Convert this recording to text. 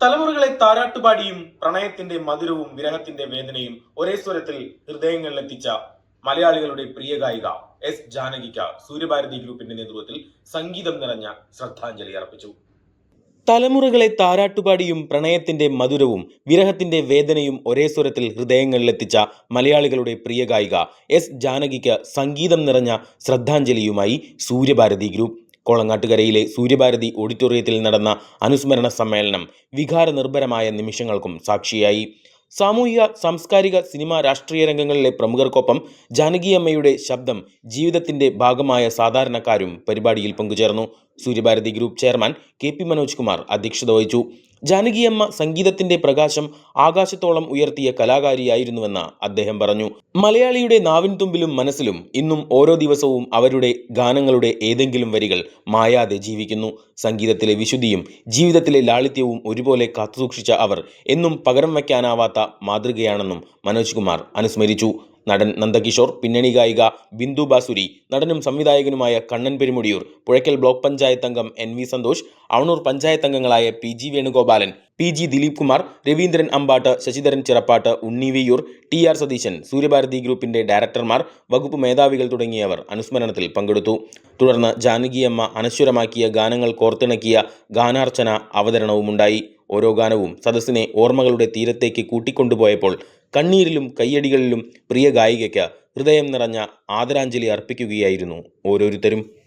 തലമുറകളെ താരാട്ടുപാടിയും പ്രണയത്തിന്റെ മധുരവും വിരഹത്തിന്റെ വേദനയും ഒരേ സ്വരത്തിൽ ഹൃദയങ്ങളിലെത്തിച്ച മലയാളികളുടെ പ്രിയ ഗായിക എസ് ജാനകിക്ക് സൂര്യഭാരതി ഗ്രൂപ്പിന്റെ നേതൃത്വത്തിൽ സംഗീതം നിറഞ്ഞ ശ്രദ്ധാഞ്ജലി അർപ്പിച്ചു. തലമുറകളെ താരാട്ടുപാടിയും പ്രണയത്തിന്റെ മധുരവും വിരഹത്തിന്റെ വേദനയും ഒരേ സ്വരത്തിൽ ഹൃദയങ്ങളിലെത്തിച്ച മലയാളികളുടെ പ്രിയ ഗായിക എസ് ജാനകിക്ക് സംഗീതം നിറഞ്ഞ ശ്രദ്ധാഞ്ജലിയുമായി സൂര്യഭാരതി ഗ്രൂപ്പ്. കോളങ്ങാട്ടുകരയിലെ സൂര്യഭാരതി ഓഡിറ്റോറിയത്തിൽ നടന്ന അനുസ്മരണ സമ്മേളനം വികാരനിർഭരമായ നിമിഷങ്ങൾക്കും സാക്ഷിയായി. സാമൂഹിക, സാംസ്കാരിക, സിനിമ, രാഷ്ട്രീയ രംഗങ്ങളിലെ പ്രമുഖർക്കൊപ്പം ജാനകിയമ്മയുടെ ശബ്ദം ജീവിതത്തിന്റെ ഭാഗമായ സാധാരണക്കാരും പരിപാടിയിൽ പങ്കുചേർന്നു. Suryabharathi group chairman K P. Manoj Kumar അധ്യക്ഷത വഹിച്ചു. ജാനകിയമ്മ സംഗീതത്തിന്റെ പ്രകാശം ആകാശത്തോളം ഉയർത്തിയ കലാകാരിയായിരുന്നുവെന്ന് അദ്ദേഹം പറഞ്ഞു. മലയാളിയുടെ നാവിൻ തുമ്പിലും മനസ്സിലും ഇന്നും ഓരോ ദിവസവും അവരുടെ ഗാനങ്ങളുടെ ഏതെങ്കിലും വരികൾ മായാതെ ജീവിക്കുന്നു. സംഗീതത്തിലെ വിശുദ്ധിയും ജീവിതത്തിലെ ലാളിത്യവും ഒരുപോലെ കാത്തുസൂക്ഷിച്ച അവർ എന്നും പകരം വയ്ക്കാനാവാത്ത മാതൃകയാണെന്നും മനോജ് കുമാർ അനുസ്മരിച്ചു. നടൻ നന്ദകിഷോർ, പിന്നണി ഗായിക ബിന്ദു ബാസുരി, നടനും സംവിധായകനുമായ കണ്ണൻ പെരുമുടിയൂർ, പുഴയ്ക്കൽ ബ്ലോക്ക് പഞ്ചായത്ത് അംഗം NV സന്തോഷ്, അവണൂർ പഞ്ചായത്ത് അംഗങ്ങളായ PG വേണുഗോപാലൻ, PG ദിലീപ് കുമാർ, രവീന്ദ്രൻ അമ്പാട്ട്, ശശിധരൻ ചിറപ്പാട്ട്, ഉണ്ണി വിയ്യൂർ, TR സതീശൻ, സൂര്യഭാരതി ഗ്രൂപ്പിന്റെ ഡയറക്ടർമാർ, വകുപ്പ് മേധാവികൾ തുടങ്ങിയവർ അനുസ്മരണത്തിൽ പങ്കെടുത്തു. തുടർന്ന് ജാനകിയമ്മ അനശ്വരമാക്കിയ ഗാനങ്ങൾ കോർത്തിണക്കിയ ഗാനാർച്ചന അവതരണവുമുണ്ടായി. ഓരോ ഗാനവും സദസ്സിനെ ഓർമ്മകളുടെ തീരത്തേക്ക് കൂട്ടിക്കൊണ്ടുപോയപ്പോൾ കണ്ണീരിലും കയ്യടികളിലും പ്രിയ ഗായികയ്ക്ക് ഹൃദയം നിറഞ്ഞ ആദരാഞ്ജലി അർപ്പിക്കുകയായിരുന്നു ഓരോരുത്തരും.